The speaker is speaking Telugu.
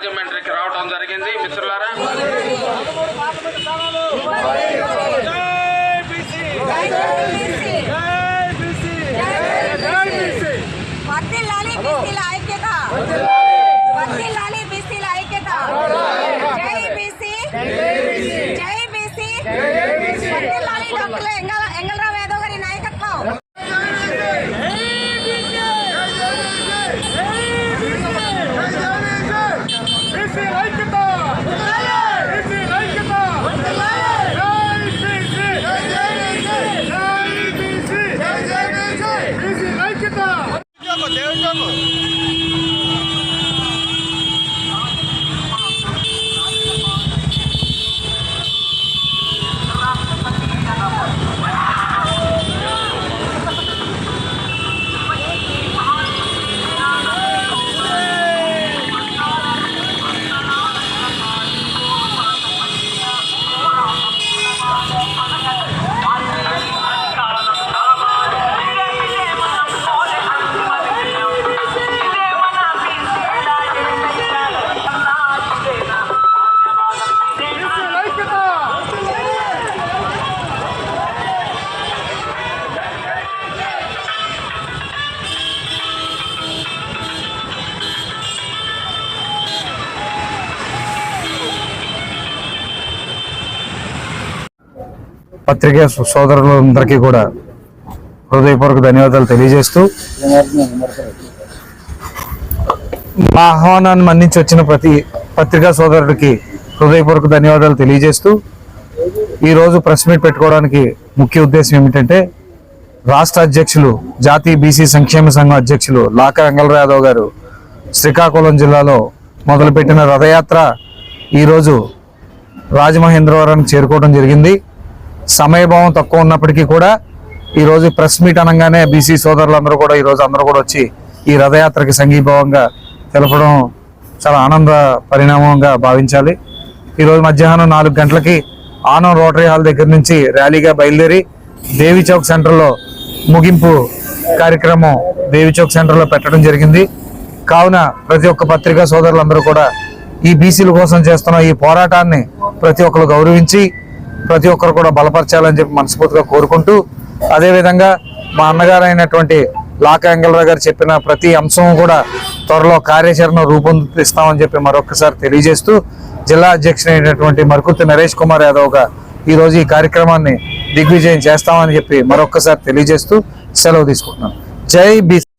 రాజమండ్రికి రావడం జరిగింది. మిత్రులారా, పత్రికా సోదరులందరికీ కూడా హృదయపూర్వక ధన్యవాదాలు తెలియజేస్తూ, మా ఆహ్వానాన్ని మన్నించి వచ్చిన ప్రతి పత్రికా సోదరుడికి హృదయపూర్వక ధన్యవాదాలు తెలియజేస్తూ, ఈరోజు ప్రెస్ మీట్ పెట్టుకోవడానికి ముఖ్య ఉద్దేశం ఏమిటంటే, రాష్ట్ర అధ్యక్షులు జాతీయ బీసీ సంక్షేమ సంఘం అధ్యక్షులు లాక వెంగళరావు యాదవ్ గారు శ్రీకాకుళం జిల్లాలో మొదలుపెట్టిన రథయాత్ర ఈరోజు రాజమహేంద్రవరానికి చేరుకోవడం జరిగింది. సమయభావం తక్కువ ఉన్నప్పటికీ కూడా ఈరోజు ప్రెస్ మీట్ అనగానే బీసీ సోదరులందరూ కూడా ఈరోజు అందరూ కూడా వచ్చి ఈ రథయాత్రకి సంఘీభావంగా తెలపడం చాలా ఆనంద పరిణామంగా భావించాలి. ఈరోజు మధ్యాహ్నం 4 గంటలకి ఆనం రోటరీ హాల్ దగ్గర నుంచి ర్యాలీగా బయలుదేరి దేవి చౌక్ సెంటర్లో ముగింపు కార్యక్రమం దేవి చౌక్ సెంటర్లో పెట్టడం జరిగింది. కావున ప్రతి ఒక్క పత్రికా సోదరులందరూ కూడా ఈ బీసీల కోసం చేస్తున్న ఈ పోరాటాన్ని ప్రతి ఒక్కరు గౌరవించి ప్రతి ఒక్కరు కూడా బలపరచాలని చెప్పి మనస్ఫూర్తిగా కోరుకుంటూ, అదేవిధంగా మా అన్నగారు అయినటువంటి లాక వెంగళరావు గారు చెప్పిన ప్రతి అంశం కూడా త్వరలో కార్యాచరణ రూపొందిస్తామని చెప్పి మరొకసారి తెలియజేస్తూ, జిల్లా అధ్యక్షుడైనటువంటి మరుకుర్తి నరేష్ కుమార్ యాదవ్గా ఈరోజు ఈ కార్యక్రమాన్ని దిగ్విజయం చేస్తామని చెప్పి మరొకసారి తెలియజేస్తూ సెలవు తీసుకుంటున్నాను. జై బీసీ.